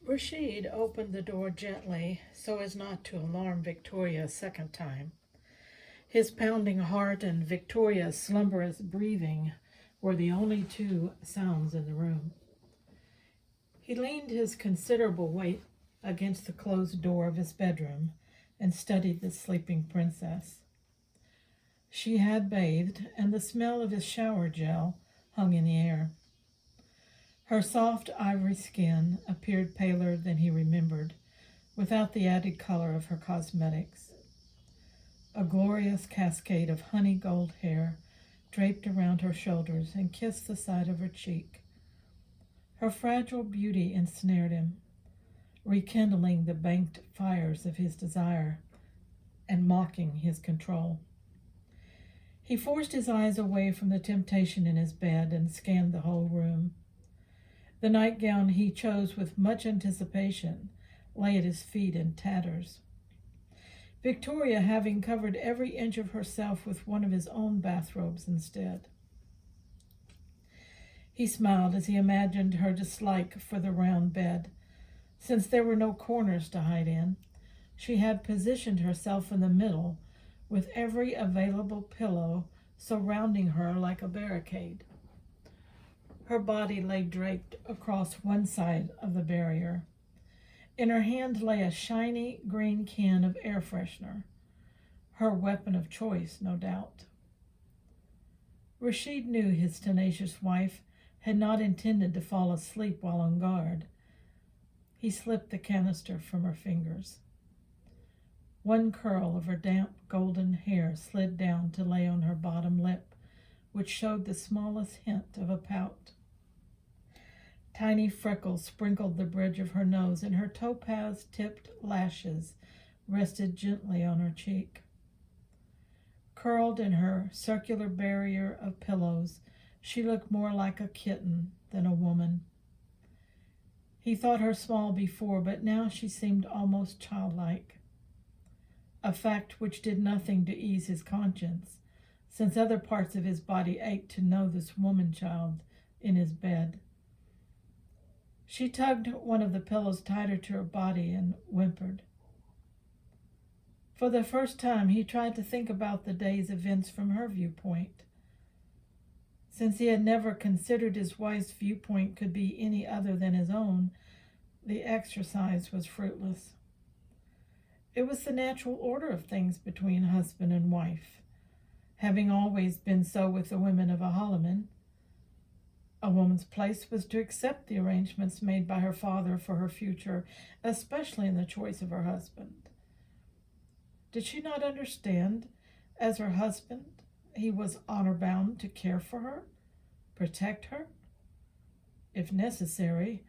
Rashid opened the door gently so as not to alarm Victoria a second time. His pounding heart and Victoria's slumberous breathing were the only two sounds in the room. He leaned his considerable weight against the closed door of his bedroom and studied the sleeping princess. She had bathed, and the smell of his shower gel hung in the air. Her soft ivory skin appeared paler than he remembered, without the added color of her cosmetics. A glorious cascade of honey gold hair draped around her shoulders and kissed the side of her cheek. Her fragile beauty ensnared him, rekindling the banked fires of his desire and mocking his control. He forced his eyes away from the temptation in his bed and scanned the whole room. The nightgown he chose with much anticipation lay at his feet in tatters. Victoria having covered every inch of herself with one of his own bathrobes instead. He smiled as he imagined her dislike for the round bed. Since there were no corners to hide in, she had positioned herself in the middle with every available pillow surrounding her like a barricade. Her body lay draped across one side of the barrier. In her hand lay a shiny green can of air freshener, her weapon of choice, no doubt. Rashid knew his tenacious wife had not intended to fall asleep while on guard. He slipped the canister from her fingers. One curl of her damp golden hair slid down to lay on her bottom lip, which showed the smallest hint of a pout. Tiny freckles sprinkled the bridge of her nose, and her topaz-tipped lashes rested gently on her cheek. Curled in her circular barrier of pillows, she looked more like a kitten than a woman. He thought her small before, but now she seemed almost childlike, a fact which did nothing to ease his conscience, since other parts of his body ached to know this woman-child in his bed. She tugged one of the pillows tighter to her body and whimpered. For the first time, he tried to think about the day's events from her viewpoint. Since he had never considered his wife's viewpoint could be any other than his own, the exercise was fruitless. It was the natural order of things between husband and wife, having always been so with the women of Ahalamin. A woman's place was to accept the arrangements made by her father for her future, especially in the choice of her husband. Did she not understand, as her husband, he was honor-bound to care for her, protect her, if necessary,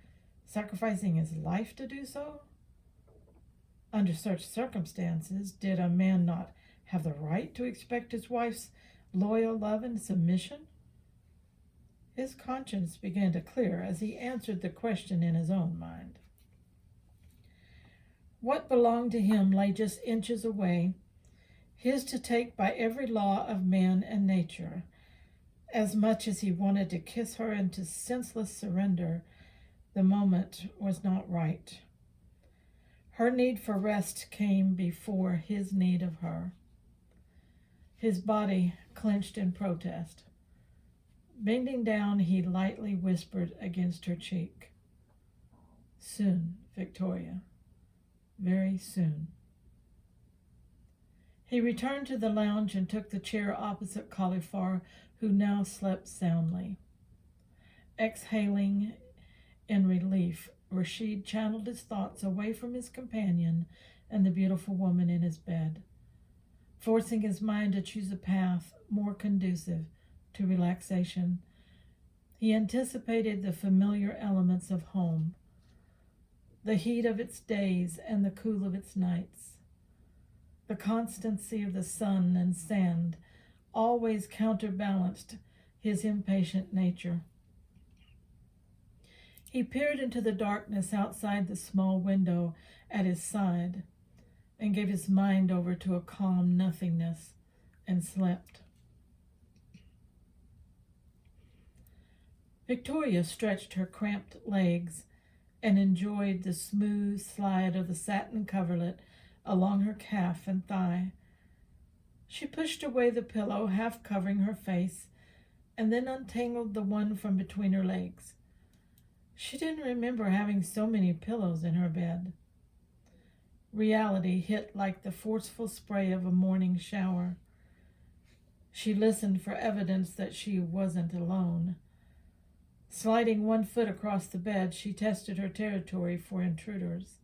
sacrificing his life to do so? Under such circumstances, did a man not have the right to expect his wife's loyal love and submission? His conscience began to clear as he answered the question in his own mind. What belonged to him lay just inches away, his to take by every law of man and nature. As much as he wanted to kiss her into senseless surrender, the moment was not right. Her need for rest came before his need of her. His body clenched in protest. Bending down, he lightly whispered against her cheek, "Soon, Victoria, very soon." He returned to the lounge and took the chair opposite Cauliflower, who now slept soundly. Exhaling in relief, Rashid channeled his thoughts away from his companion and the beautiful woman in his bed, forcing his mind to choose a path more conducive to relaxation. He anticipated the familiar elements of home, the heat of its days and the cool of its nights. The constancy of the sun and sand always counterbalanced his impatient nature. He peered into the darkness outside the small window at his side and gave his mind over to a calm nothingness and slept. Victoria stretched her cramped legs and enjoyed the smooth slide of the satin coverlet along her calf and thigh. She pushed away the pillow, half covering her face, and then untangled the one from between her legs. She didn't remember having so many pillows in her bed. Reality hit like the forceful spray of a morning shower. She listened for evidence that she wasn't alone. Sliding one foot across the bed, she tested her territory for intruders.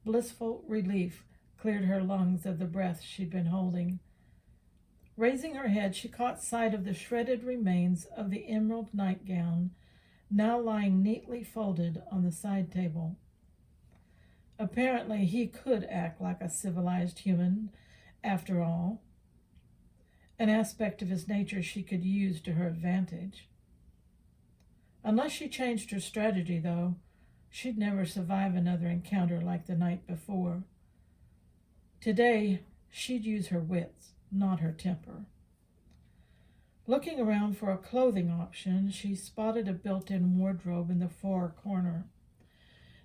Blissful relief cleared her lungs of the breath she'd been holding. Raising her head, she caught sight of the shredded remains of the emerald nightgown, now lying neatly folded on the side table. Apparently, he could act like a civilized human, after all, an aspect of his nature she could use to her advantage. Unless she changed her strategy, though, she'd never survive another encounter like the night before. Today, she'd use her wits, not her temper. Looking around for a clothing option, she spotted a built-in wardrobe in the far corner.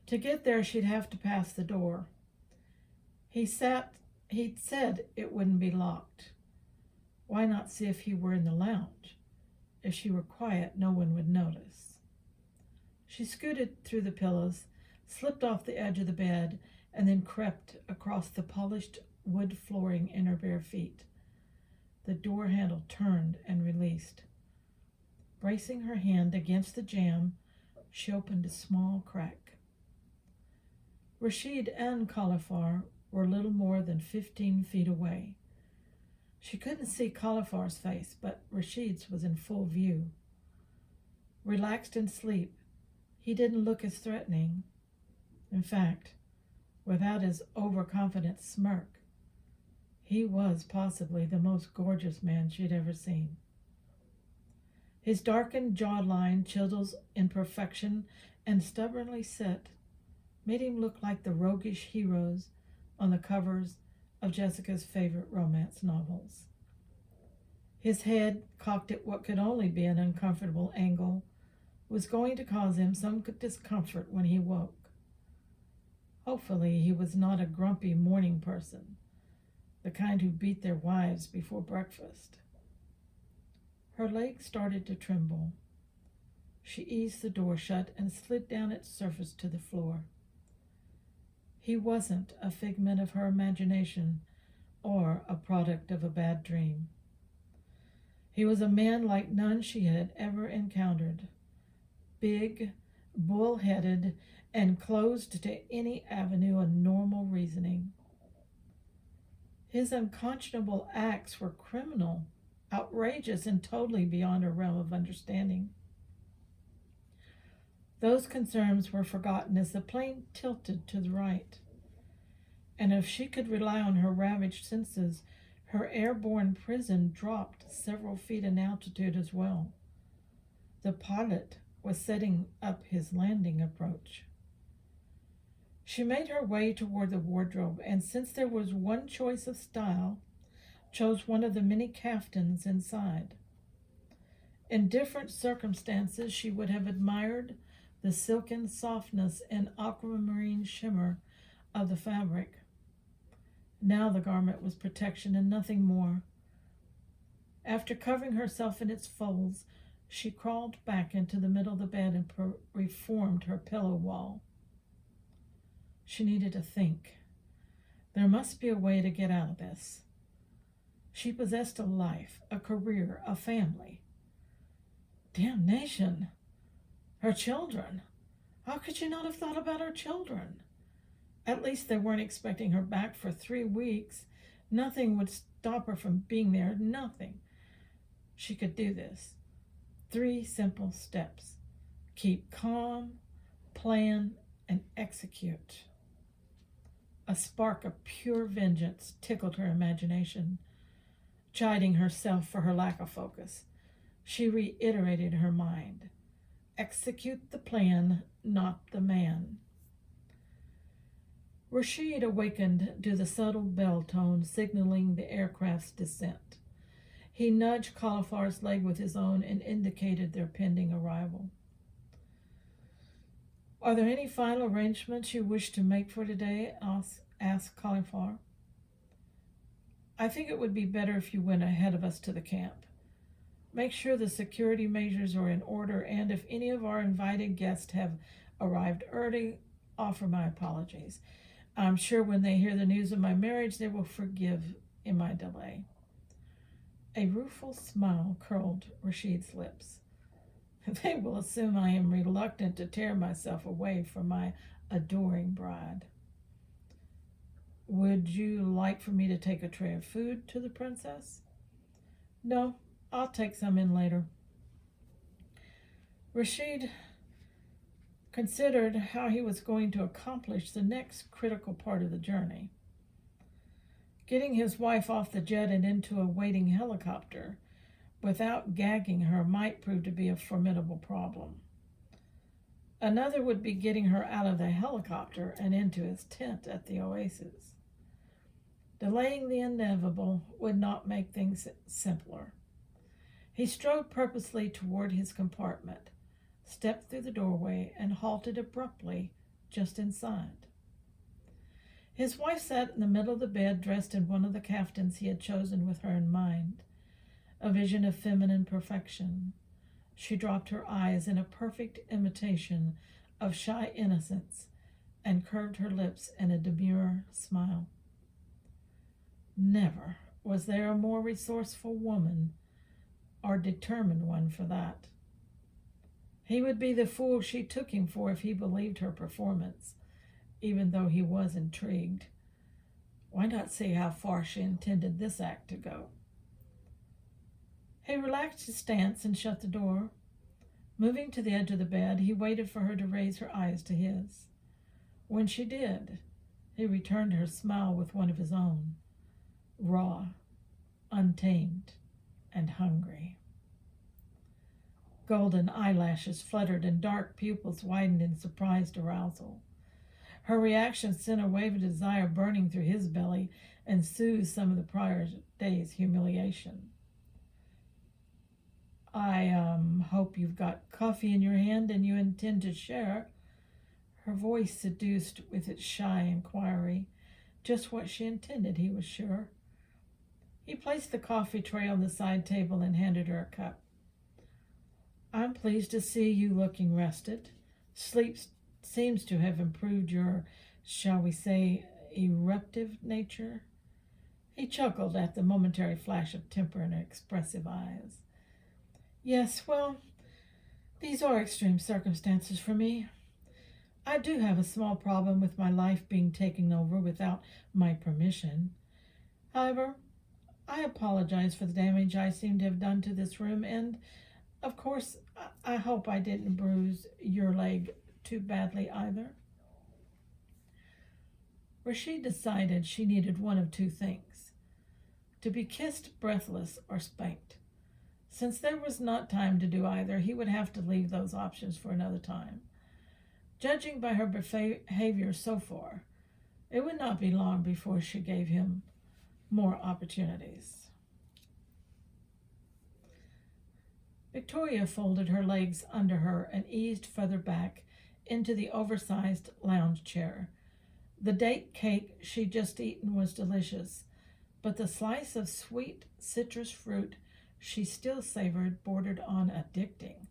To get there, she'd have to pass the door. He'd said it wouldn't be locked. Why not see if he were in the lounge? If she were quiet, no one would notice. She scooted through the pillows, slipped off the edge of the bed, and then crept across the polished wood flooring in her bare feet. The door handle turned and released. Bracing her hand against the jamb, she opened a small crack. Rashid and Cauliflower were little more than 15 feet away. She couldn't see Cauliflower's face, but Rashid's was in full view. Relaxed in sleep, he didn't look as threatening. In fact, without his overconfident smirk, he was possibly the most gorgeous man she'd ever seen. His darkened jawline, chisels in perfection and stubbornly set, made him look like the roguish heroes on the covers of Jessica's favorite romance novels. His head, cocked at what could only be an uncomfortable angle, was going to cause him some discomfort when he woke. Hopefully, he was not a grumpy morning person, the kind who beat their wives before breakfast. Her legs started to tremble. She eased the door shut and slid down its surface to the floor. He wasn't a figment of her imagination or a product of a bad dream. He was a man like none she had ever encountered. Big, bull-headed, and closed to any avenue of normal reasoning. His unconscionable acts were criminal, outrageous, and totally beyond her realm of understanding. Those concerns were forgotten as the plane tilted to the right. And if she could rely on her ravaged senses, her airborne prison dropped several feet in altitude as well. The pilot was setting up his landing approach. She made her way toward the wardrobe, and since there was one choice of style, chose one of the many caftans inside. In different circumstances, she would have admired the silken softness and aquamarine shimmer of the fabric. Now the garment was protection and nothing more. After covering herself in its folds, she crawled back into the middle of the bed and reformed her pillow wall. She needed to think. There must be a way to get out of this. She possessed a life, a career, a family. Damnation! Her children! How could she not have thought about her children? At least they weren't expecting her back for 3 weeks. Nothing would stop her from being there. Nothing. She could do this. 3 simple steps. Keep calm, plan, and execute. A spark of pure vengeance tickled her imagination. Chiding herself for her lack of focus, she reiterated her mind. Execute the plan, not the man. Rashid awakened to the subtle bell tone signaling the aircraft's descent. He nudged Cauliflower's leg with his own and indicated their pending arrival. Are there any final arrangements you wish to make for today? Asked Cauliflower. I think it would be better if you went ahead of us to the camp. Make sure the security measures are in order, and if any of our invited guests have arrived early, offer my apologies. I'm sure when they hear the news of my marriage, they will forgive in my delay. A rueful smile curled Rashid's lips. They will assume I am reluctant to tear myself away from my adoring bride. Would you like for me to take a tray of food to the princess? No, I'll take some in later. Rashid considered how he was going to accomplish the next critical part of the journey. Getting his wife off the jet and into a waiting helicopter without gagging her might prove to be a formidable problem. Another would be getting her out of the helicopter and into his tent at the oasis. Delaying the inevitable would not make things simpler. He strode purposely toward his compartment, stepped through the doorway, and halted abruptly just inside. His wife sat in the middle of the bed, dressed in one of the caftans he had chosen with her in mind, a vision of feminine perfection. She dropped her eyes in a perfect imitation of shy innocence and curved her lips in a demure smile. Never was there a more resourceful woman, or determined one for that. He would be the fool she took him for if he believed her performance, even though he was intrigued. Why not see how far she intended this act to go? He relaxed his stance and shut the door. Moving to the edge of the bed, he waited for her to raise her eyes to his. When she did, he returned her smile with one of his own, raw, untamed, and hungry. Golden eyelashes fluttered and dark pupils widened in surprised arousal. Her reaction sent a wave of desire burning through his belly and soothed some of the prior day's humiliation. I hope you've got coffee in your hand and you intend to share. Her voice seduced with its shy inquiry. Just what she intended, he was sure. He placed the coffee tray on the side table and handed her a cup. I'm pleased to see you looking rested. Sleep seems to have improved your, shall we say, eruptive nature. He chuckled at the momentary flash of temper in her expressive eyes. Yes, well, these are extreme circumstances for me. I do have a small problem with my life being taken over without my permission. However, I apologize for the damage I seem to have done to this room, and, of course, I hope I didn't bruise your leg too badly either. Rashid decided she needed one of two things: to be kissed breathless or spanked. Since there was not time to do either, he would have to leave those options for another time. Judging by her behavior so far, it would not be long before she gave him more opportunities. Victoria folded her legs under her and eased further back into the oversized lounge chair. The date cake she'd just eaten was delicious, but the slice of sweet citrus fruit she still savored bordered on addicting.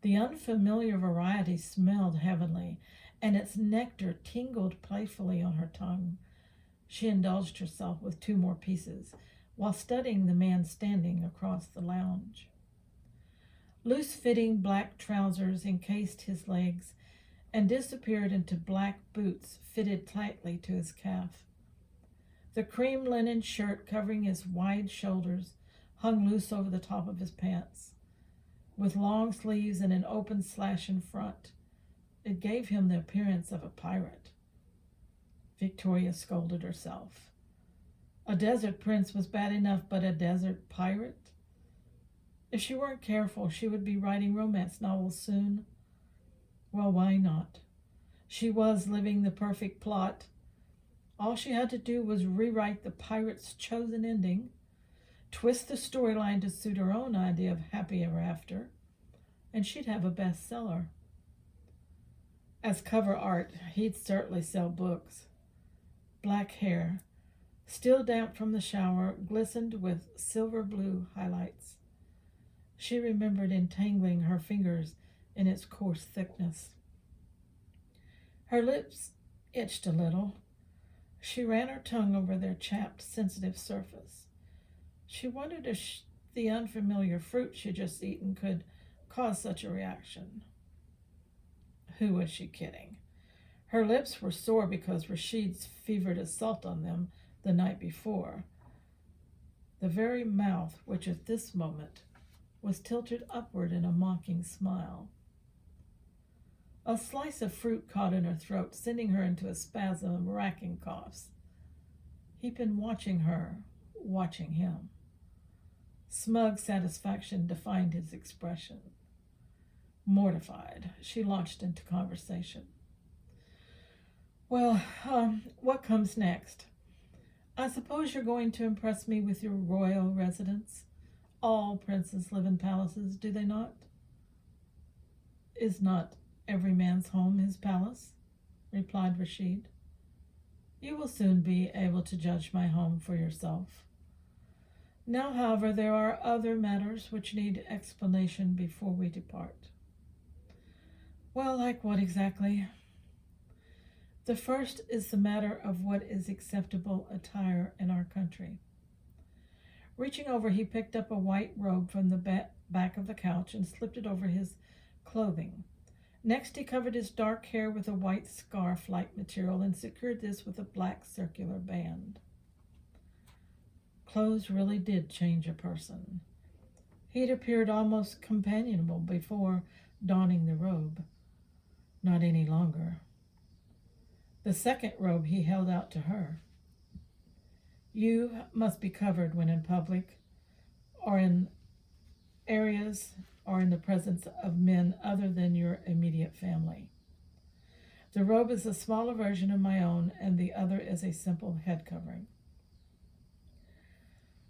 The unfamiliar variety smelled heavenly, and its nectar tingled playfully on her tongue. She indulged herself with 2 more pieces, while studying the man standing across the lounge. Loose-fitting black trousers encased his legs and disappeared into black boots fitted tightly to his calf. The cream linen shirt covering his wide shoulders hung loose over the top of his pants. With long sleeves and an open slash in front, it gave him the appearance of a pirate. Victoria scolded herself. A desert prince was bad enough, but a desert pirate? If she weren't careful, she would be writing romance novels soon. Well, why not? She was living the perfect plot. All she had to do was rewrite the pirate's chosen ending, twist the storyline to suit her own idea of happy ever after, and she'd have a bestseller. As cover art, he'd certainly sell books. Black hair, still damp from the shower, glistened with silver blue highlights. She remembered entangling her fingers in its coarse thickness. Her lips itched a little. She ran her tongue over their chapped, sensitive surface. She wondered if the unfamiliar fruit she'd just eaten could cause such a reaction. Who was she kidding? Her lips were sore because Rashid's fevered assault on them the night before. The very mouth, which at this moment was tilted upward in a mocking smile. A slice of fruit caught in her throat, sending her into a spasm of racking coughs. He'd been watching her, watching him. Smug satisfaction defined his expression. Mortified, she launched into conversation. Well, what comes next? I suppose you're going to impress me with your royal residence. All princes live in palaces, do they not? Is not every man's home his palace? Replied Rashid. You will soon be able to judge my home for yourself. Now, however, there are other matters which need explanation before we depart. Well, like what exactly? The first is the matter of what is acceptable attire in our country. Reaching over, he picked up a white robe from the back of the couch and slipped it over his clothing. Next, he covered his dark hair with a white scarf-like material and secured this with a black circular band. Clothes really did change a person. He'd appeared almost companionable before donning the robe. Not any longer. The second robe he held out to her. You must be covered when in public, or in areas, or in the presence of men other than your immediate family. The robe is a smaller version of my own, and the other is a simple head covering.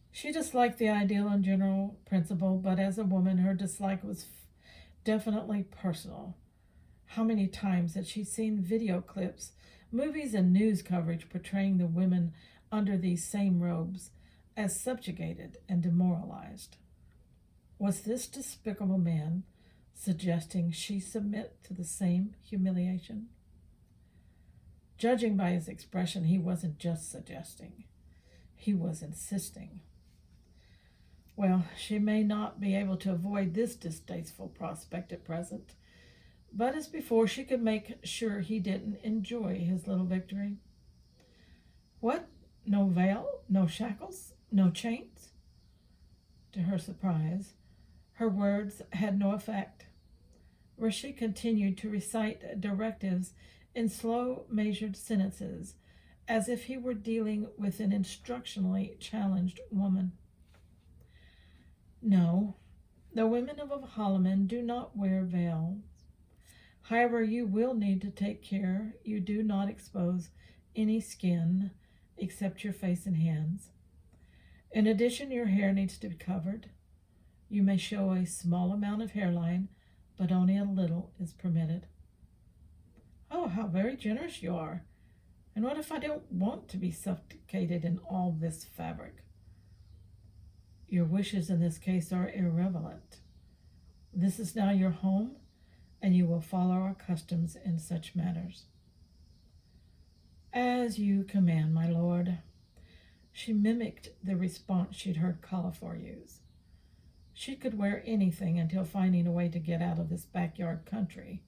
She disliked the ideal and general principle, but as a woman, her dislike was definitely personal. How many times had she seen video clips, movies, and news coverage portraying the women under these same robes as subjugated and demoralized? Was this despicable man suggesting she submit to the same humiliation? Judging by his expression, he wasn't just suggesting. He was insisting. Well, she may not be able to avoid this distasteful prospect at present, but as before, she could make sure he didn't enjoy his little victory. What? No veil? No shackles? No chains? To her surprise, her words had no effect. Rashid continued to recite directives in slow, measured sentences, as if he were dealing with an instructionally challenged woman. No, the women of Ahalamin do not wear veils. However, you will need to take care you do not expose any skin except your face and hands. In addition, your hair needs to be covered. You may show a small amount of hairline, but only a little is permitted. Oh, how very generous you are. And what if I don't want to be suffocated in all this fabric? Your wishes in this case are irrelevant. This is now your home, and you will follow our customs in such matters. As you command, my lord. She mimicked the response she'd heard Cauliflower use. She could wear anything until finding a way to get out of this backyard country.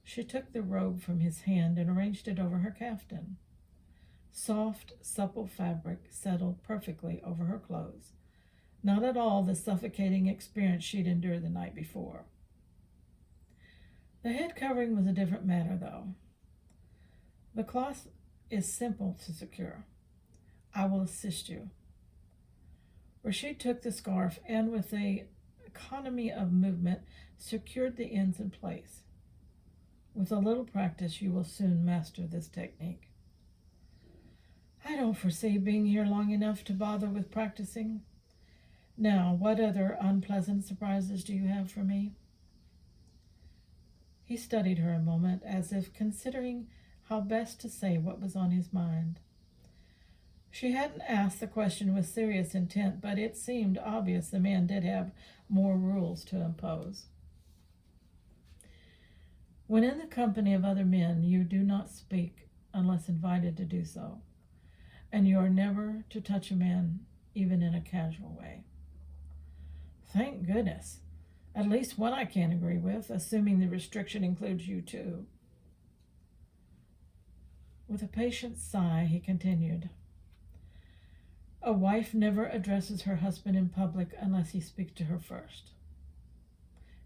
She took the robe from his hand and arranged it over her caftan. Soft, supple fabric settled perfectly over her clothes. Not at all the suffocating experience she'd endured the night before. The head covering was a different matter, though. The cloth is simple to secure. I will assist you. Rashid took the scarf and, with an economy of movement, secured the ends in place. With a little practice, you will soon master this technique. I don't foresee being here long enough to bother with practicing. Now, what other unpleasant surprises do you have for me? He studied her a moment, as if considering how best to say what was on his mind. She hadn't asked the question with serious intent, but it seemed obvious the man did have more rules to impose. When in the company of other men, you do not speak unless invited to do so, and you are never to touch a man even in a casual way. Thank goodness. At least one I can agree with, assuming the restriction includes you too. With a patient sigh, he continued, a wife never addresses her husband in public unless he speaks to her first.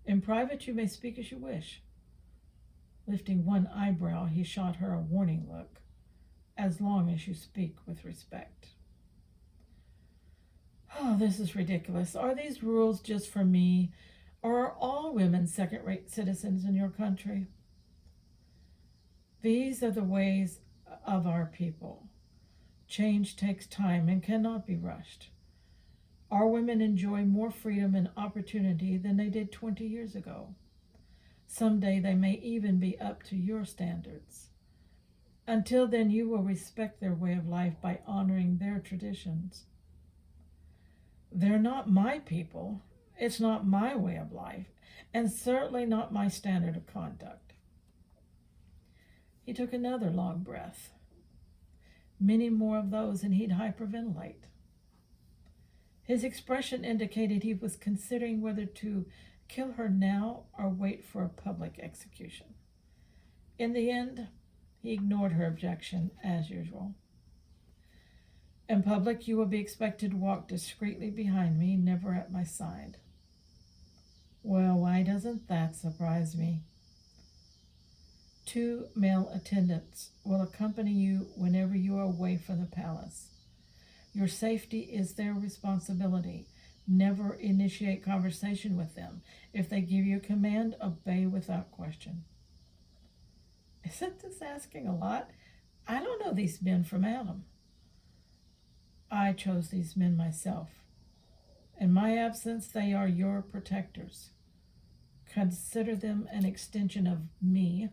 In private, you may speak as you wish. Lifting one eyebrow, he shot her a warning look, as long as you speak with respect. Oh, this is ridiculous. Are these rules just for me, or are all women second-rate citizens in your country? These are the ways of our people. Change takes time and cannot be rushed. Our women enjoy more freedom and opportunity than they did 20 years ago. Someday they may even be up to your standards. Until then, you will respect their way of life by honoring their traditions. They're not my people. It's not my way of life, and certainly not my standard of conduct. He took another long breath. Many more of those, and he'd hyperventilate. His expression indicated he was considering whether to kill her now or wait for a public execution. In the end, he ignored her objection, as usual. In public, you will be expected to walk discreetly behind me, never at my side. Well, why doesn't that surprise me? 2 male attendants will accompany you whenever you are away from the palace. Your safety is their responsibility. Never initiate conversation with them. If they give you a command, obey without question. Isn't this asking a lot? I don't know these men from Adam. I chose these men myself. In my absence, they are your protectors. Consider them an extension of me.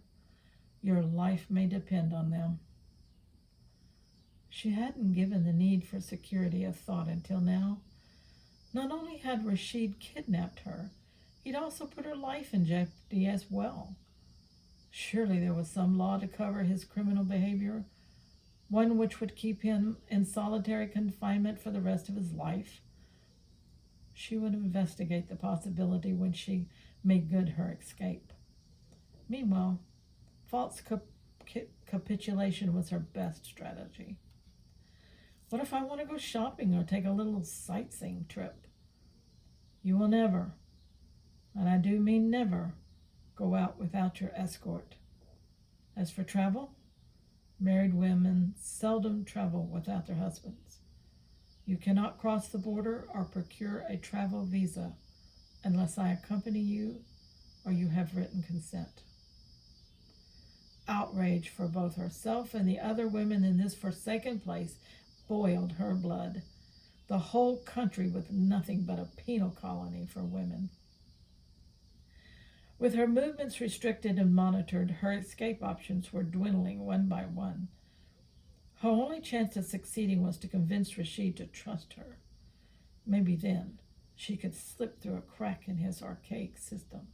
Your life may depend on them. She hadn't given the need for security a thought until now. Not only had Rashid kidnapped her, he'd also put her life in jeopardy as well. Surely there was some law to cover his criminal behavior, one which would keep him in solitary confinement for the rest of his life. She would investigate the possibility when she made good her escape. Meanwhile, false capitulation was her best strategy. What if I want to go shopping or take a little sightseeing trip? You will never, and I do mean never, go out without your escort. As for travel, married women seldom travel without their husbands. You cannot cross the border or procure a travel visa unless I accompany you or you have written consent. Outrage for both herself and the other women in this forsaken place boiled her blood. The whole country with nothing but a penal colony for women. With her movements restricted and monitored, her escape options were dwindling one by one. Her only chance of succeeding was to convince Rashid to trust her. Maybe then she could slip through a crack in his archaic system.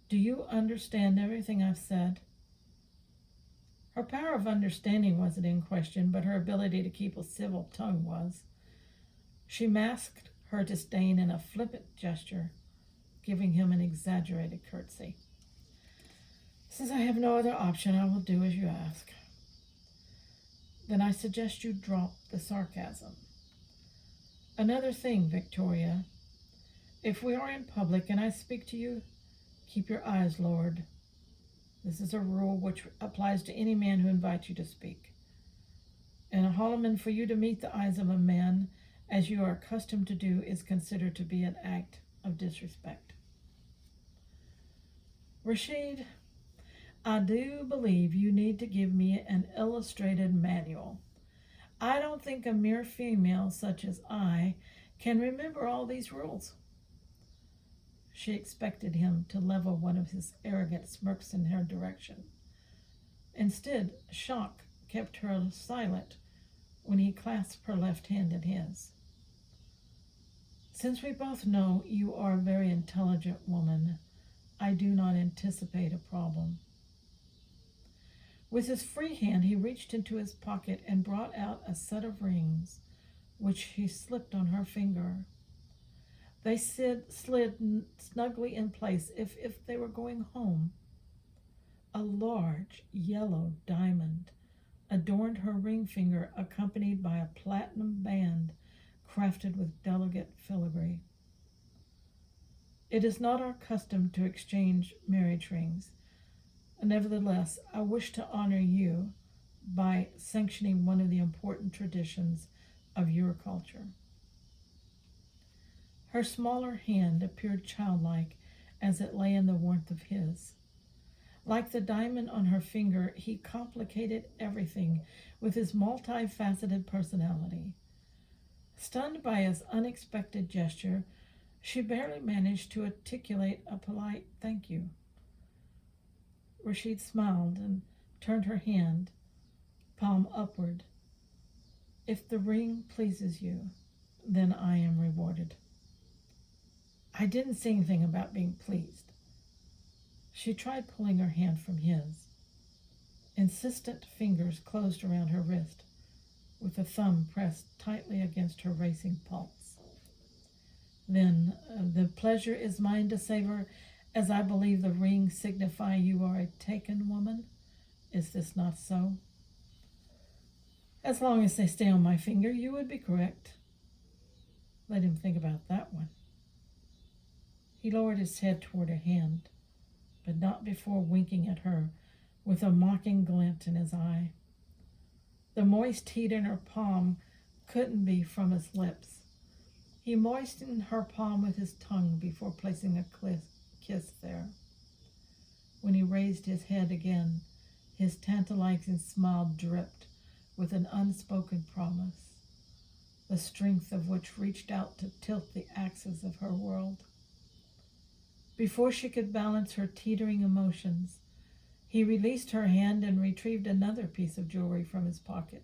Do you understand everything I've said? Her power of understanding wasn't in question, but her ability to keep a civil tongue was. She masked her disdain in a flippant gesture, giving him an exaggerated curtsy. Since I have no other option, I will do as you ask. Then I suggest you drop the sarcasm. Another thing, Victoria. If we are in public and I speak to you, keep your eyes lowered. This is a rule which applies to any man who invites you to speak. In Ahalamin, for you to meet the eyes of a man, as you are accustomed to do, is considered to be an act of disrespect. Rashid, I do believe you need to give me an illustrated manual. I don't think a mere female such as I can remember all these rules. She expected him to level one of his arrogant smirks in her direction. Instead, shock kept her silent when he clasped her left hand in his. Since we both know you are a very intelligent woman, I do not anticipate a problem. With his free hand, he reached into his pocket and brought out a set of rings, which he slipped on her finger. They slid snugly in place as if they were going home. A large yellow diamond adorned her ring finger, accompanied by a platinum band crafted with delicate filigree. It is not our custom to exchange marriage rings. Nevertheless, I wish to honor you by sanctioning one of the important traditions of your culture. Her smaller hand appeared childlike as it lay in the warmth of his. Like the diamond on her finger, he complicated everything with his multifaceted personality. Stunned by his unexpected gesture, she barely managed to articulate a polite thank you. Rashid smiled and turned her hand, palm upward. If the ring pleases you, then I am rewarded. I didn't say anything about being pleased. She tried pulling her hand from his. Insistent fingers closed around her wrist, with a thumb pressed tightly against her racing pulse. Then, the pleasure is mine to savor, as I believe the rings signify you are a taken woman. Is this not so? As long as they stay on my finger, you would be correct. Let him think about that one. He lowered his head toward her hand, but not before winking at her with a mocking glint in his eye. The moist heat in her palm couldn't be from his lips. He moistened her palm with his tongue before placing a kiss there. When he raised his head again, his tantalizing smile dripped with an unspoken promise, the strength of which reached out to tilt the axis of her world. Before she could balance her teetering emotions, he released her hand and retrieved another piece of jewelry from his pocket.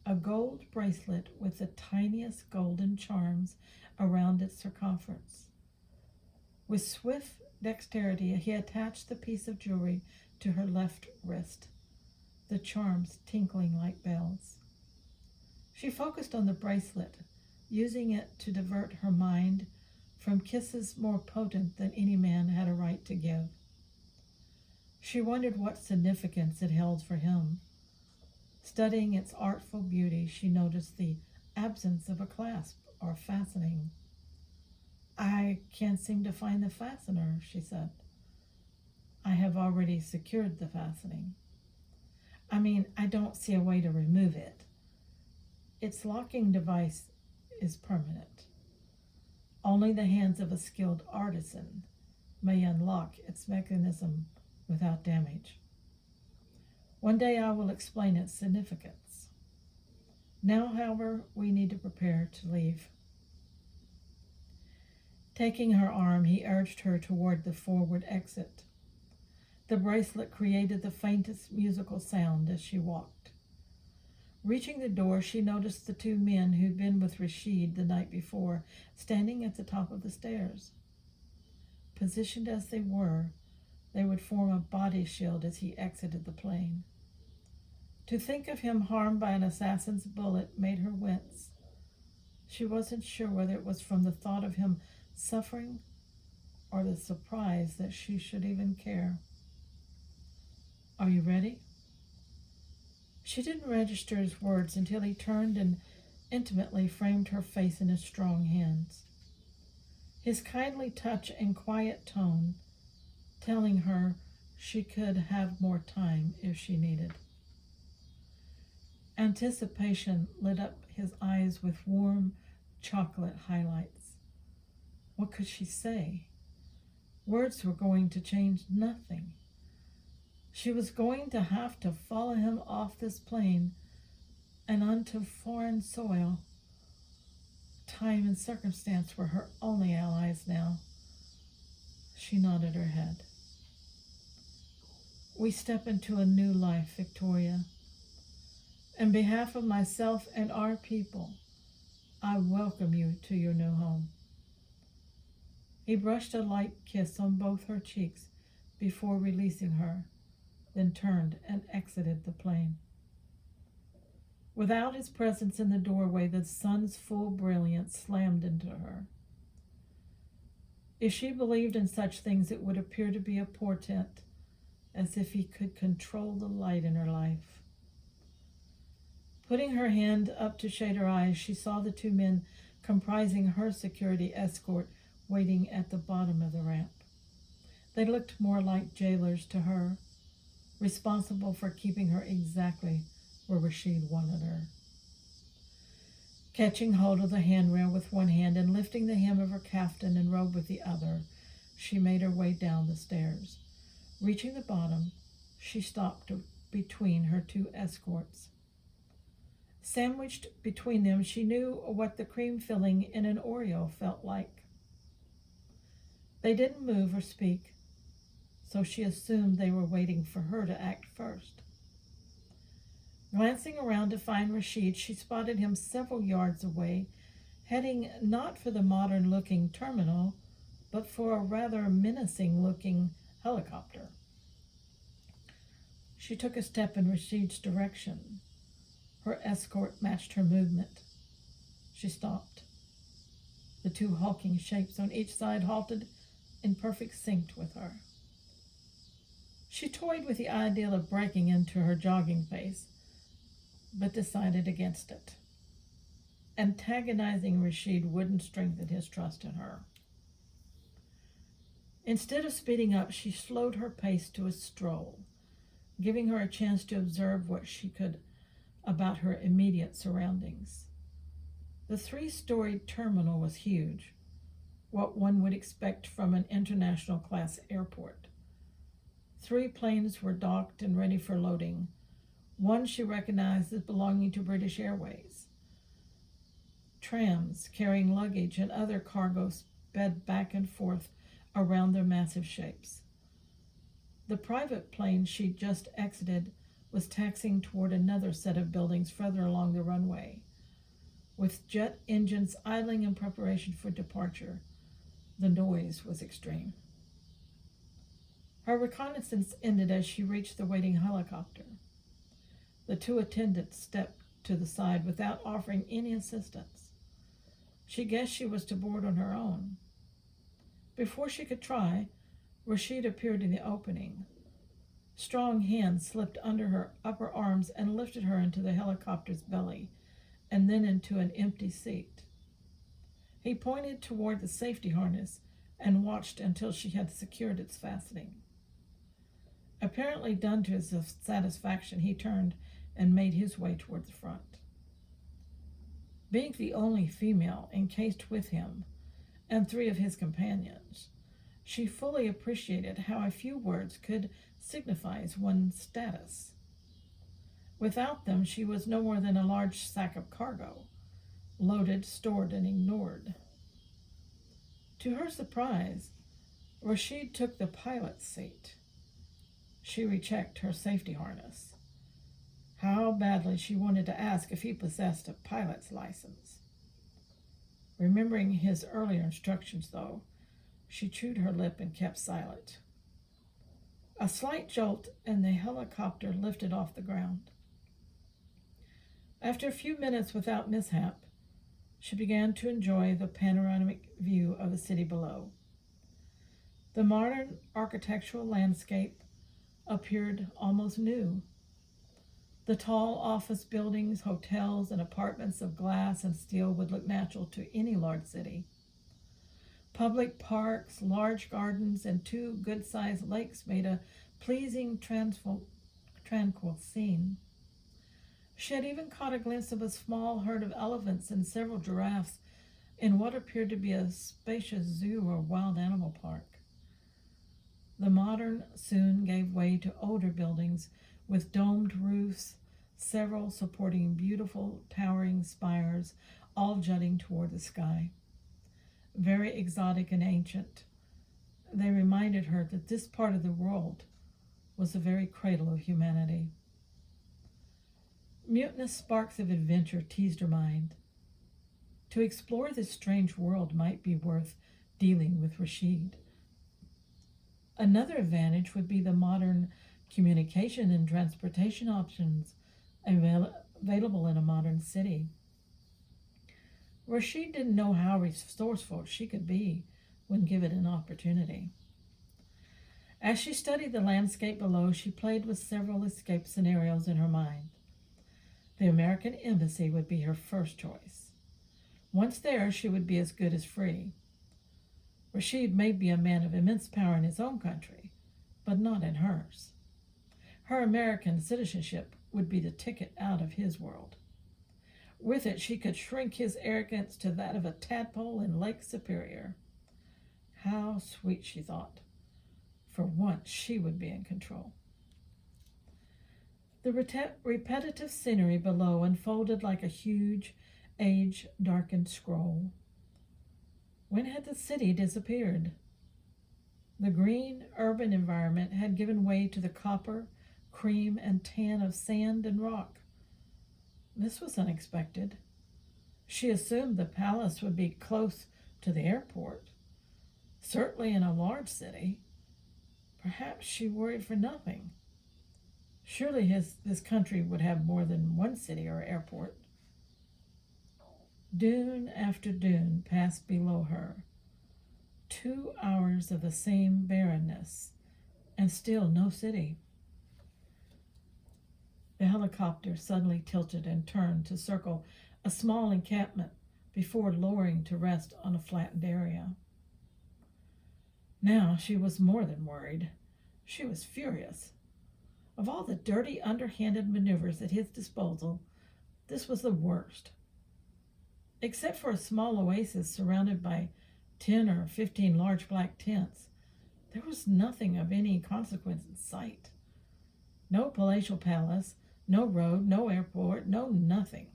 A gold bracelet with the tiniest golden charms around its circumference. With swift dexterity, he attached the piece of jewelry to her left wrist, the charms tinkling like bells. She focused on the bracelet, using it to divert her mind from kisses more potent than any man had a right to give. She wondered what significance it held for him. Studying its artful beauty, she noticed the absence of a clasp or fastening. I can't seem to find the fastener, she said. I have already secured the fastening. I don't see a way to remove it. Its locking device is permanent. Only the hands of a skilled artisan may unlock its mechanism without damage. One day I will explain its significance. Now, however, we need to prepare to leave. Taking her arm, he urged her toward the forward exit. The bracelet created the faintest musical sound as she walked. Reaching the door, she noticed the two men who'd been with Rashid the night before, standing at the top of the stairs. Positioned as they were, they would form a body shield as he exited the plane. To think of him harmed by an assassin's bullet made her wince. She wasn't sure whether it was from the thought of him suffering or the surprise that she should even care. Are you ready? She didn't register his words until he turned and intimately framed her face in his strong hands. His kindly touch and quiet tone telling her she could have more time if she needed. Anticipation lit up his eyes with warm chocolate highlights. What could she say? Words were going to change nothing. She was going to have to follow him off this plane and onto foreign soil time and circumstance were her only allies now. She nodded her head. We step into a new life, Victoria. On behalf of myself and our people, I welcome you to your new home. He brushed a light kiss on both her cheeks before releasing her, then turned and exited the plane. Without his presence in the doorway, the sun's full brilliance slammed into her. If she believed in such things, it would appear to be a portent, as if he could control the light in her life. Putting her hand up to shade her eyes, she saw the two men comprising her security escort waiting at the bottom of the ramp. They looked more like jailers to her, responsible for keeping her exactly where Rashid wanted her. Catching hold of the handrail with one hand and lifting the hem of her caftan and robe with the other, she made her way down the stairs. Reaching the bottom, she stopped between her two escorts. Sandwiched between them, she knew what the cream filling in an Oreo felt like. They didn't move or speak, so she assumed they were waiting for her to act first. Glancing around to find Rashid, she spotted him several yards away, heading not for the modern-looking terminal, but for a rather menacing-looking helicopter. She took a step in Rashid's direction. Her escort matched her movement. She stopped. The two hulking shapes on each side halted in perfect sync with her. She toyed with the idea of breaking into her jogging pace, but decided against it. Antagonizing Rashid wouldn't strengthen his trust in her. Instead of speeding up, she slowed her pace to a stroll, giving her a chance to observe what she could about her immediate surroundings. The 3-storied terminal was huge, what one would expect from an international class airport. 3 planes were docked and ready for loading. One she recognized as belonging to British Airways. Trams carrying luggage and other cargo sped back and forth around their massive shapes. The private plane she'd just exited was taxiing toward another set of buildings further along the runway, with jet engines idling in preparation for departure. The noise was extreme. Her reconnaissance ended as she reached the waiting helicopter. The 2 attendants stepped to the side without offering any assistance. She guessed she was to board on her own. Before she could try, Rashid appeared in the opening. Strong hands slipped under her upper arms and lifted her into the helicopter's belly, and then into an empty seat. He pointed toward the safety harness and watched until she had secured its fastening. Apparently done to his satisfaction, he turned and made his way toward the front. Being the only female encased with him and 3 of his companions, she fully appreciated how a few words could signify one's status. Without them, she was no more than a large sack of cargo, loaded, stored, and ignored. To her surprise, Rashid took the pilot's seat. She rechecked her safety harness. How badly she wanted to ask if he possessed a pilot's license. Remembering his earlier instructions, though, she chewed her lip and kept silent. A slight jolt, and the helicopter lifted off the ground. After a few minutes without mishap, she began to enjoy the panoramic view of the city below. The modern architectural landscape appeared almost new. The tall office buildings, hotels, and apartments of glass and steel would look natural to any large city. Public parks, large gardens, and 2 good-sized lakes made a pleasing, tranquil scene. She had even caught a glimpse of a small herd of elephants and several giraffes in what appeared to be a spacious zoo or wild animal park. The modern soon gave way to older buildings with domed roofs, several supporting beautiful towering spires, all jutting toward the sky. Very exotic and ancient, they reminded her that this part of the world was the very cradle of humanity. Mutinous sparks of adventure teased her mind. To explore this strange world might be worth dealing with Rashid. Another advantage would be the modern communication and transportation options available in a modern city. Rashid didn't know how resourceful she could be when given an opportunity. As she studied the landscape below, she played with several escape scenarios in her mind. The American embassy would be her first choice. Once there, she would be as good as free. Rashid may be a man of immense power in his own country, but not in hers. Her American citizenship would be the ticket out of his world. With it, she could shrink his arrogance to that of a tadpole in Lake Superior. How sweet, she thought. For once, she would be in control. The repetitive scenery below unfolded like a huge, age-darkened scroll. When had the city disappeared? The green urban environment had given way to the copper, cream, and tan of sand and rock. This was unexpected. She assumed the palace would be close to the airport, certainly in a large city. Perhaps she worried for nothing. Surely this country would have more than one city or airport. Dune after dune passed below her. 2 hours of the same barrenness, and still no city. The helicopter suddenly tilted and turned to circle a small encampment before lowering to rest on a flattened area. Now she was more than worried. She was furious. Of all the dirty, underhanded maneuvers at his disposal, this was the worst. Except for a small oasis surrounded by 10 or 15 large black tents, there was nothing of any consequence in sight. No palatial palace, no road, no airport, no nothing.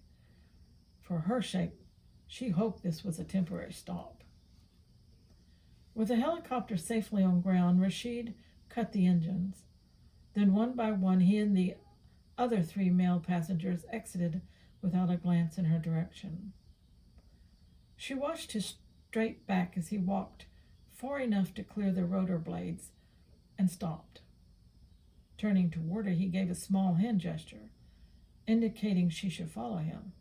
For her sake, she hoped this was a temporary stop. With the helicopter safely on ground, Rashid cut the engines. Then one by one, he and the other 3 male passengers exited without a glance in her direction. She watched his straight back as he walked far enough to clear the rotor blades and stopped. Turning toward her, he gave a small hand gesture, indicating she should follow him.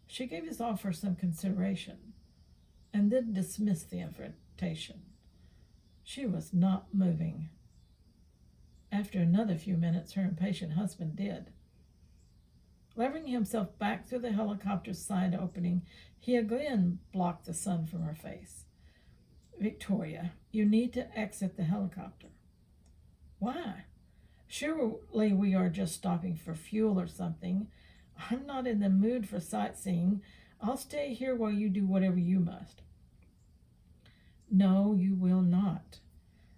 She gave his offer some consideration and then dismissed the invitation. She was not moving. After another few minutes, her impatient husband did. Levering himself back through the helicopter's side opening, he again blocked the sun from her face. "Victoria, you need to exit the helicopter." "Why? Surely we are just stopping for fuel or something. I'm not in the mood for sightseeing. I'll stay here while you do whatever you must." "No, you will not.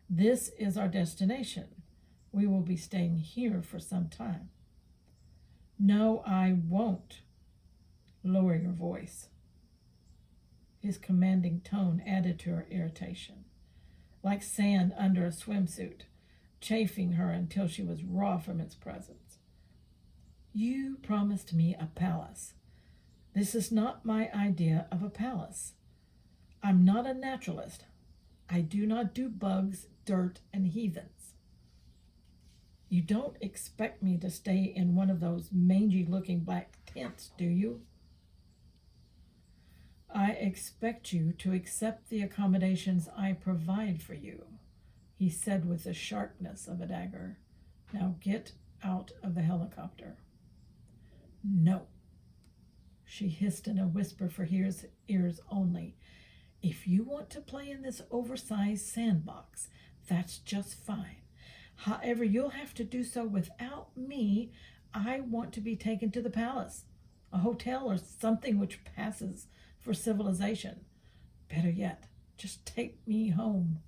This is our destination. We will be staying here for some time." "No, I won't." "Lower your voice." His commanding tone added to her irritation, like sand under a swimsuit, chafing her until she was raw from its presence. "You promised me a palace. This is not my idea of a palace. I'm not a naturalist. I do not do bugs, dirt, and heathens. You don't expect me to stay in one of those mangy-looking black tents, do you?" "I expect you to accept the accommodations I provide for you," he said with the sharpness of a dagger. "Now get out of the helicopter." "No," she hissed in a whisper for his ears only. "If you want to play in this oversized sandbox, that's just fine. However, you'll have to do so without me. I want to be taken to the palace, a hotel, or something which passes for civilization. Better yet, just take me home."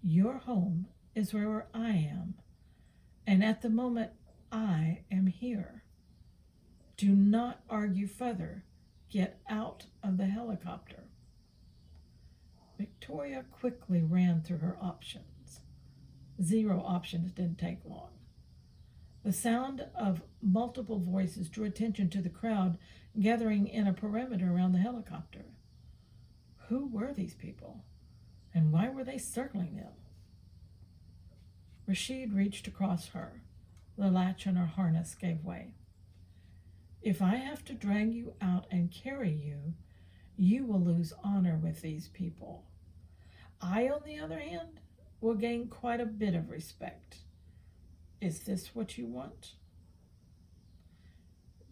"Your home is where I am, and at the moment I am here. Do not argue further. Get out of the helicopter. Victoria quickly ran through her options. 0 options didn't take long. The sound of multiple voices drew attention to the crowd gathering in a perimeter around the helicopter. Who were these people, and why were they circling them? Rashid reached across her. The latch on her harness gave way. If I have to drag you out and carry you, you will lose honor with these people. I, on the other hand, will gain quite a bit of respect. Is this what you want?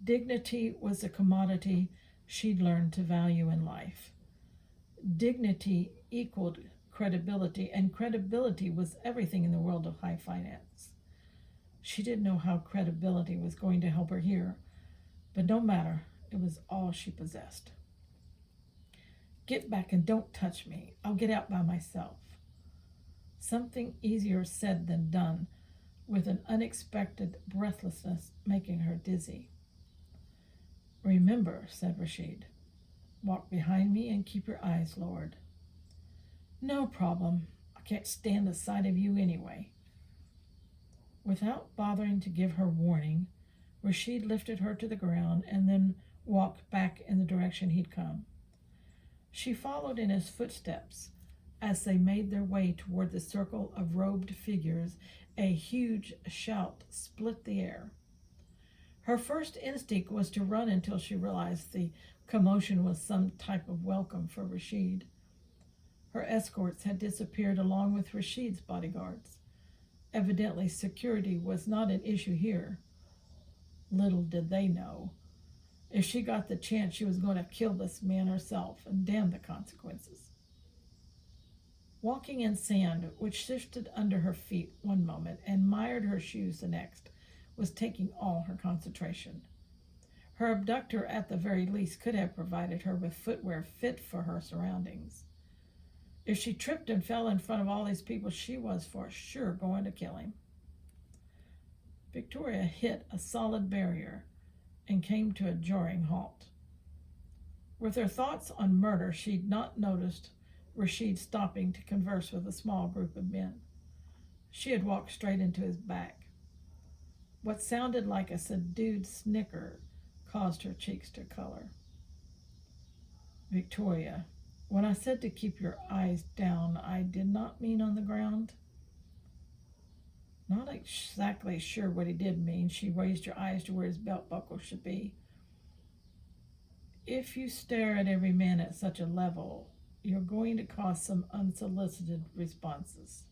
Dignity was a commodity she'd learned to value in life. Dignity equaled credibility, and credibility was everything in the world of high finance. She didn't know how credibility was going to help her here, but no matter, it was all she possessed. Get back and don't touch me. I'll get out by myself. Something easier said than done, with an unexpected breathlessness making her dizzy. Remember, said Rashid, walk behind me and keep your eyes lowered. No problem. I can't stand the sight of you anyway. Without bothering to give her warning, Rashid lifted her to the ground and then walked back in the direction he'd come. She followed in his footsteps. As they made their way toward the circle of robed figures, a huge shout split the air. Her first instinct was to run until she realized the commotion was some type of welcome for Rashid. Her escorts had disappeared along with Rashid's bodyguards. Evidently, security was not an issue here. Little did they know. If she got the chance, she was going to kill this man herself, and damn the consequences. Walking in sand, which shifted under her feet one moment and mired her shoes the next, was taking all her concentration. Her abductor, at the very least, could have provided her with footwear fit for her surroundings. If she tripped and fell in front of all these people, she was for sure going to kill him. Victoria hit a solid barrier and came to a jarring halt. With her thoughts on murder, she'd not noticed Rashid stopping to converse with a small group of men. She had walked straight into his back. What sounded like a subdued snicker caused her cheeks to color. Victoria, when I said to keep your eyes down, I did not mean on the ground. Not exactly sure what he did mean. She raised her eyes to where his belt buckle should be. If you stare at every man at such a level, you're going to cause some unsolicited responses.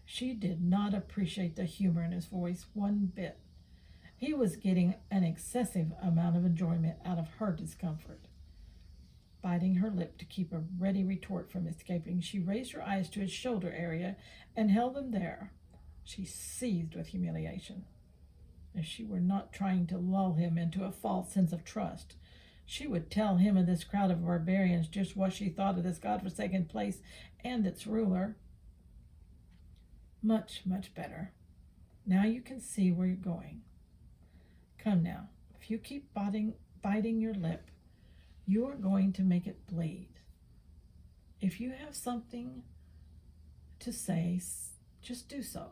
She did not appreciate the humor in his voice one bit. He was getting an excessive amount of enjoyment out of her discomfort. Biting her lip to keep a ready retort from escaping, she raised her eyes to his shoulder area and held them there. She seethed with humiliation. If she were not trying to lull him into a false sense of trust, she would tell him and this crowd of barbarians just what she thought of this godforsaken place and its ruler. Much, much better. Now you can see where you're going. Come now, if you keep biting your lip, you are going to make it bleed. If you have something to say, just do so.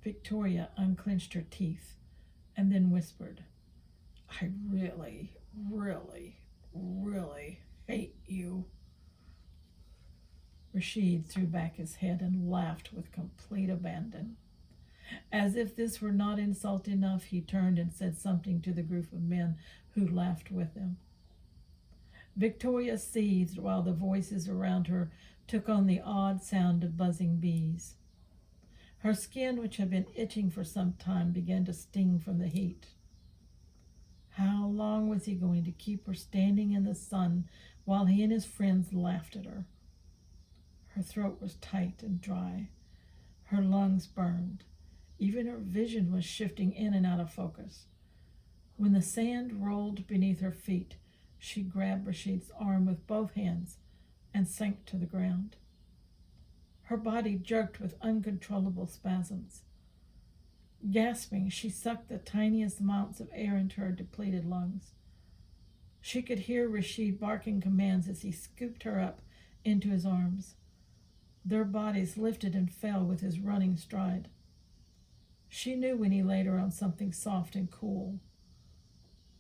Victoria unclenched her teeth and then whispered, I really, really, really hate you. Rashid threw back his head and laughed with complete abandon. As if this were not insult enough, he turned and said something to the group of men who laughed with him. Victoria seethed while the voices around her took on the odd sound of buzzing bees. Her skin, which had been itching for some time, began to sting from the heat. How long was he going to keep her standing in the sun while he and his friends laughed at her? Her throat was tight and dry. Her lungs burned. Even her vision was shifting in and out of focus. When the sand rolled beneath her feet, she grabbed Rashid's arm with both hands and sank to the ground. Her body jerked with uncontrollable spasms. Gasping, she sucked the tiniest amounts of air into her depleted lungs. She could hear Rashid barking commands as he scooped her up into his arms. Their bodies lifted and fell with his running stride. She knew when he laid her on something soft and cool.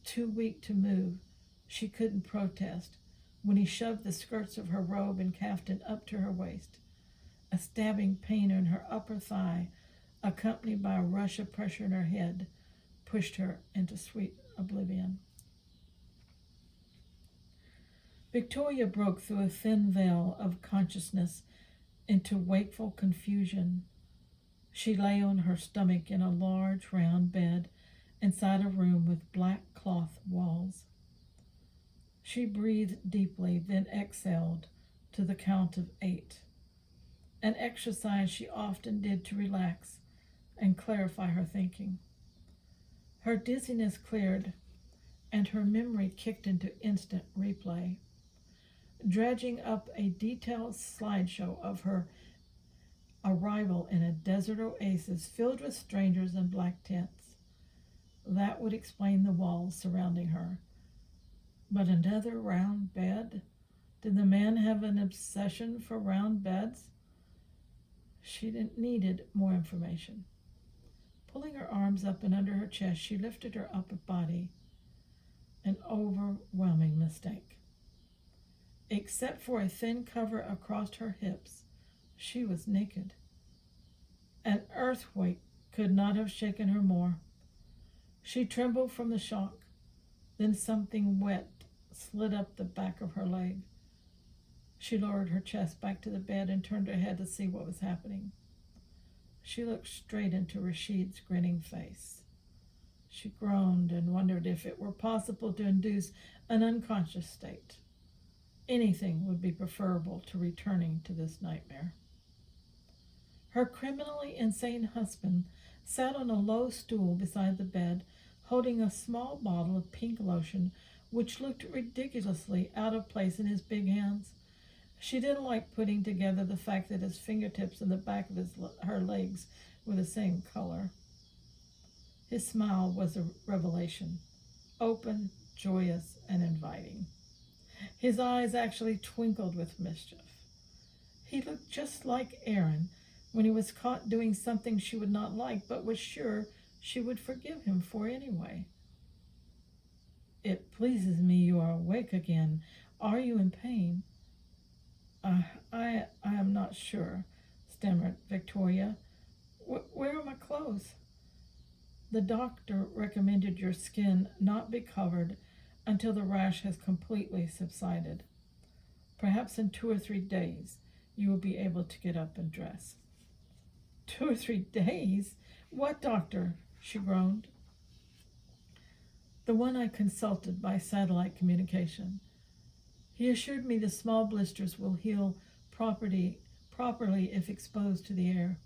Too weak to move, she couldn't protest when he shoved the skirts of her robe and caftan up to her waist. A stabbing pain in her upper thigh, accompanied by a rush of pressure in her head, pushed her into sweet oblivion. Victoria broke through a thin veil of consciousness into wakeful confusion. She lay on her stomach in a large round bed inside a room with black cloth walls. She breathed deeply, then exhaled to the count of 8, an exercise she often did to relax and clarify her thinking. Her dizziness cleared, and her memory kicked into instant replay, dredging up a detailed slideshow of her arrival in a desert oasis filled with strangers in black tents. That would explain the walls surrounding her. But another round bed? Did the man have an obsession for round beds? She needed more information. Pulling her arms up and under her chest, she lifted her upper body. An overwhelming mistake. Except for a thin cover across her hips, she was naked. An earthquake could not have shaken her more. She trembled from the shock. Then something wet slid up the back of her leg. She lowered her chest back to the bed and turned her head to see what was happening. She looked straight into Rashid's grinning face. She groaned and wondered if it were possible to induce an unconscious state. Anything would be preferable to returning to this nightmare. Her criminally insane husband sat on a low stool beside the bed, holding a small bottle of pink lotion, which looked ridiculously out of place in his big hands. She didn't like putting together the fact that his fingertips and the back of her legs were the same color. His smile was a revelation, open, joyous, and inviting. His eyes actually twinkled with mischief. He looked just like Aaron when he was caught doing something she would not like, but was sure she would forgive him for anyway. "It pleases me you are awake again. Are you in pain?" I am not sure," stammered Victoria. Where are my clothes?" "The doctor recommended your skin not be covered until the rash has completely subsided. Perhaps in 2 or 3 days you will be able to get up and dress." 2 or 3 days? What doctor?" she groaned. "The one I consulted by satellite communication. He assured me the small blisters will heal properly if exposed to the air."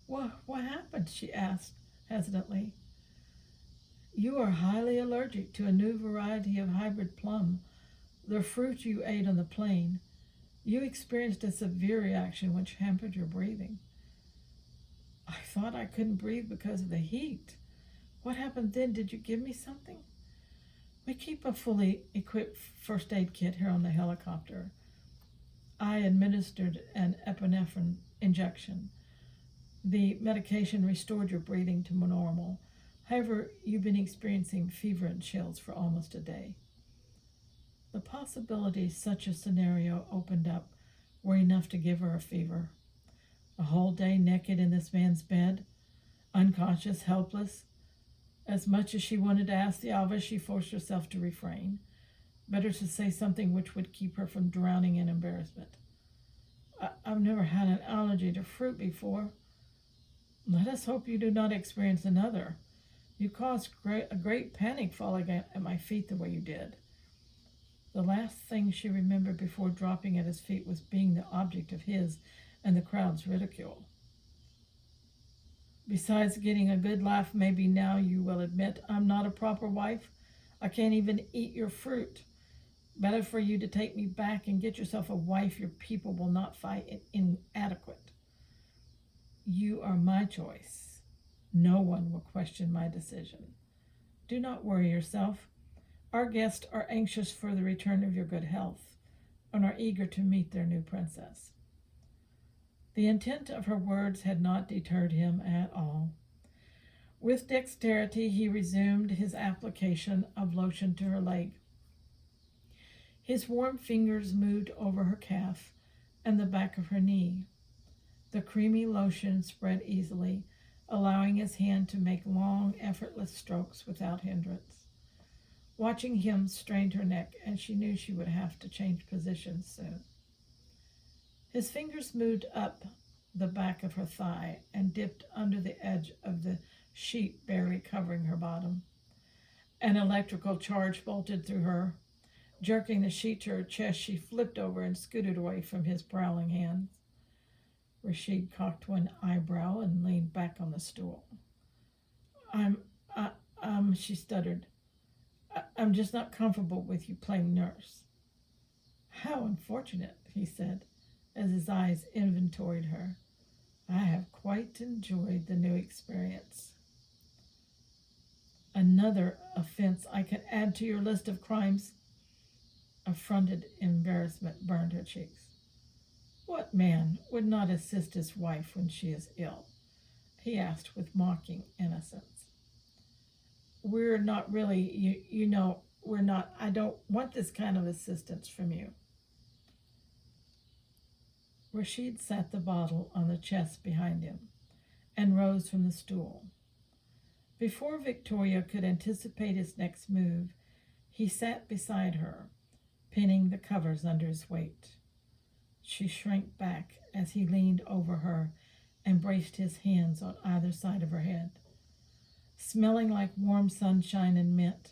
What happened?" she asked hesitantly. "You are highly allergic to a new variety of hybrid plum, the fruit you ate on the plane. You experienced a severe reaction which hampered your breathing." "I thought I couldn't breathe because of the heat. What happened then? Did you give me something?" "We keep a fully equipped first aid kit here on the helicopter. I administered an epinephrine injection. The medication restored your breathing to normal. However, you've been experiencing fever and chills for almost a day." The possibilities such a scenario opened up were enough to give her a fever. A whole day naked in this man's bed, unconscious, helpless. As much as she wanted to ask the obvious, she forced herself to refrain. Better to say something which would keep her from drowning in embarrassment. I've never had an allergy to fruit before." "Let us hope you do not experience another. You caused a great panic falling at my feet the way you did." The last thing she remembered before dropping at his feet was being the object of his and the crowd's ridicule. "Besides getting a good laugh, maybe now you will admit I'm not a proper wife. I can't even eat your fruit. Better for you to take me back and get yourself a wife your people will not find inadequate." "You are my choice." No one will question my decision. Do not worry yourself. Our guests are anxious for the return of your good health and are eager to meet their new princess. The intent of her words had not deterred him at all. With dexterity, he resumed his application of lotion to her leg. His warm fingers moved over her calf and the back of her knee. The creamy lotion spread easily, allowing his hand to make long, effortless strokes without hindrance. Watching him strained her neck, and she knew she would have to change positions soon. His fingers moved up the back of her thigh and dipped under the edge of the sheet barely covering her bottom. An electrical charge bolted through her. Jerking the sheet to her chest, she flipped over and scooted away from his prowling hands. Rashid cocked one eyebrow and leaned back on the stool. She stuttered. I'm just not comfortable with you playing nurse. How unfortunate, he said, as his eyes inventoried her. I have quite enjoyed the new experience. Another offense I can add to your list of crimes. Affronted embarrassment burned her cheeks. What man would not assist his wife when she is ill? He asked with mocking innocence. We're not really, we're not, I don't want this kind of assistance from you. Rashid sat the bottle on the chest behind him and rose from the stool. Before Victoria could anticipate his next move, he sat beside her, pinning the covers under his weight. She shrank back as he leaned over her and braced his hands on either side of her head. Smelling like warm sunshine and mint,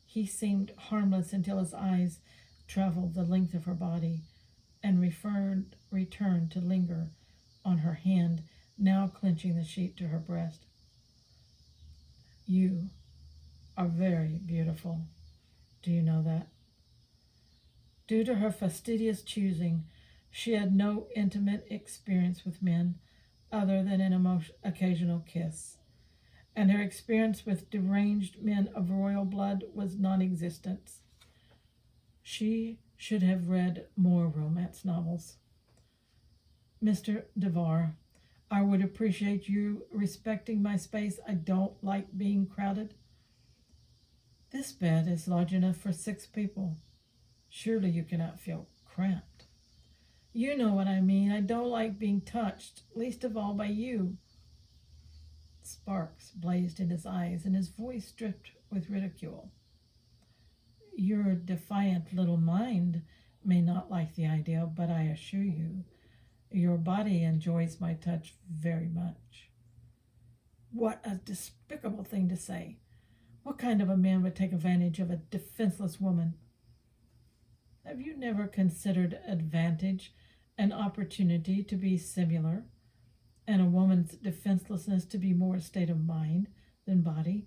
he seemed harmless until his eyes traveled the length of her body and returned to linger on her hand, now clenching the sheet to her breast. You are very beautiful. Do you know that? Due to her fastidious choosing, she had no intimate experience with men other than an occasional kiss, and her experience with deranged men of royal blood was non-existent. She should have read more romance novels. Mr. DeVar, I would appreciate you respecting my space. I don't like being crowded. This bed is large enough for 6 people. Surely you cannot feel cramped. You know what I mean. I don't like being touched, least of all by you. Sparks blazed in his eyes, and his voice dripped with ridicule. Your defiant little mind may not like the idea, but I assure you, your body enjoys my touch very much. What a despicable thing to say. What kind of a man would take advantage of a defenseless woman? Have you never considered advantage an opportunity to be similar, and a woman's defenselessness to be more a state of mind than body?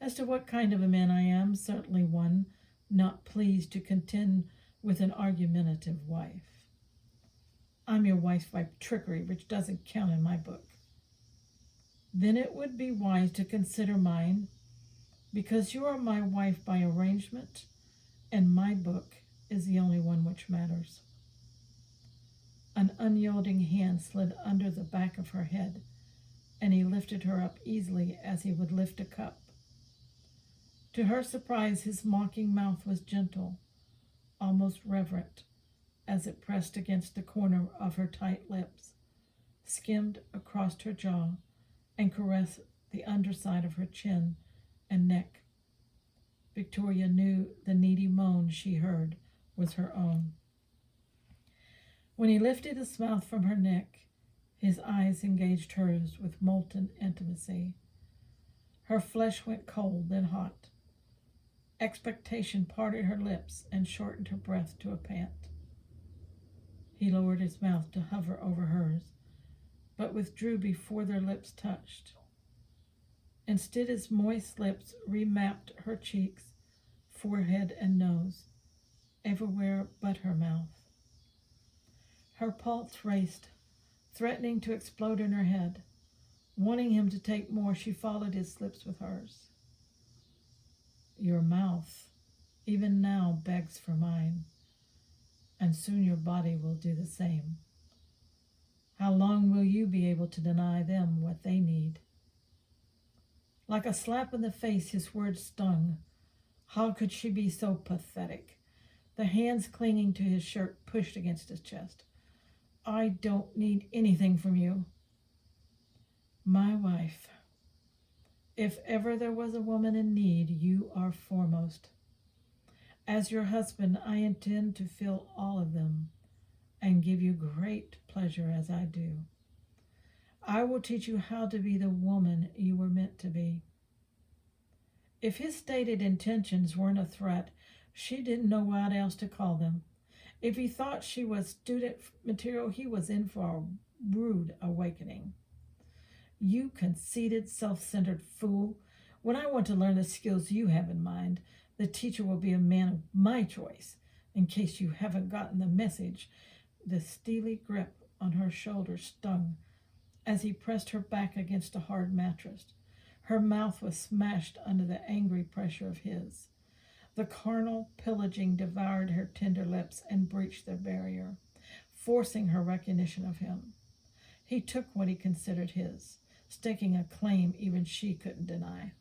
As to what kind of a man I am, certainly one not pleased to contend with an argumentative wife. I'm your wife by trickery, which doesn't count in my book. Then it would be wise to consider mine, because you are my wife by arrangement, and my book is the only one which matters. An unyielding hand slid under the back of her head, and he lifted her up easily as he would lift a cup. To her surprise, his mocking mouth was gentle, almost reverent, as it pressed against the corner of her tight lips, skimmed across her jaw, and caressed the underside of her chin and neck. Victoria knew the needy moan she heard was her own. When he lifted his mouth from her neck, his eyes engaged hers with molten intimacy. Her flesh went cold, then hot. Expectation parted her lips and shortened her breath to a pant. He lowered his mouth to hover over hers, but withdrew before their lips touched. Instead, his moist lips remapped her cheeks, forehead, and nose, everywhere but her mouth. Her pulse raced, threatening to explode in her head. Wanting him to take more, she followed his lips with hers. Your mouth, even now, begs for mine, and soon your body will do the same. How long will you be able to deny them what they need? Like a slap in the face, his words stung. How could she be so pathetic? The hands clinging to his shirt pushed against his chest. I don't need anything from you. My wife. If ever there was a woman in need, you are foremost. As your husband, I intend to fill all of them and give you great pleasure as I do. I will teach you how to be the woman you were meant to be. If his stated intentions weren't a threat, she didn't know what else to call them. If he thought she was student material, he was in for a rude awakening. You conceited, self-centered fool. When I want to learn the skills you have in mind, the teacher will be a man of my choice. In case you haven't gotten the message, the steely grip on her shoulder stung as he pressed her back against a hard mattress. Her mouth was smashed under the angry pressure of his. The carnal pillaging devoured her tender lips and breached their barrier, forcing her recognition of him. He took what he considered his, staking a claim even she couldn't deny.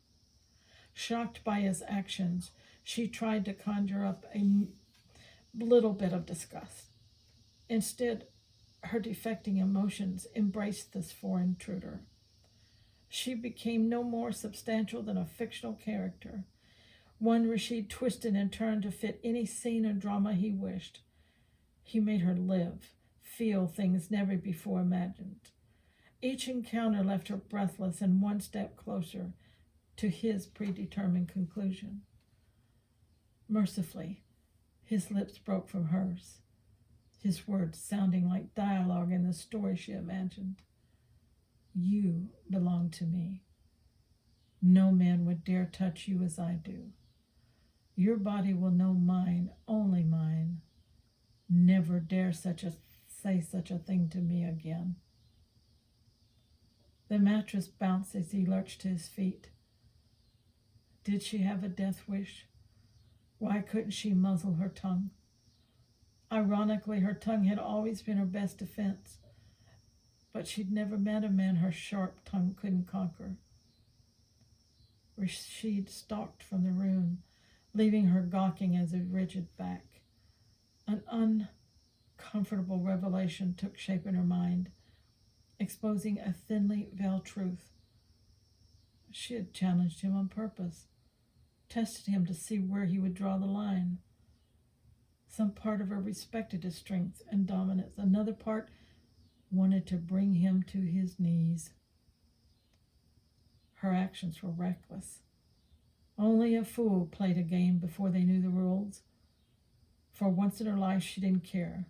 Shocked by his actions, she tried to conjure up a little bit of disgust. Instead, her defecting emotions embraced this foreign intruder. She became no more substantial than a fictional character, one Rashid twisted and turned to fit any scene or drama he wished. He made her live, feel things never before imagined. Each encounter left her breathless and one step closer to his predetermined conclusion. Mercifully, his lips broke from hers, his words sounding like dialogue in the story she imagined. You belong to me. No man would dare touch you as I do. Your body will know mine, only mine. Never dare say such a thing to me again. The mattress bounced as he lurched to his feet. Did she have a death wish? Why couldn't she muzzle her tongue? Ironically, her tongue had always been her best defense, but she'd never met a man her sharp tongue couldn't conquer. Rashid stalked from the room, leaving her gawking as a rigid back. An uncomfortable revelation took shape in her mind, exposing a thinly veiled truth. She had challenged him on purpose, tested him to see where he would draw the line. Some part of her respected his strength and dominance. Another part wanted to bring him to his knees. Her actions were reckless. Only a fool played a game before they knew the rules. For once in her life, she didn't care.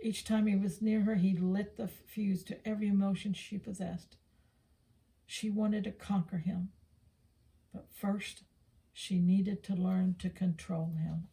Each time he was near her, he lit the fuse to every emotion she possessed. She wanted to conquer him, but first, she needed to learn to control him.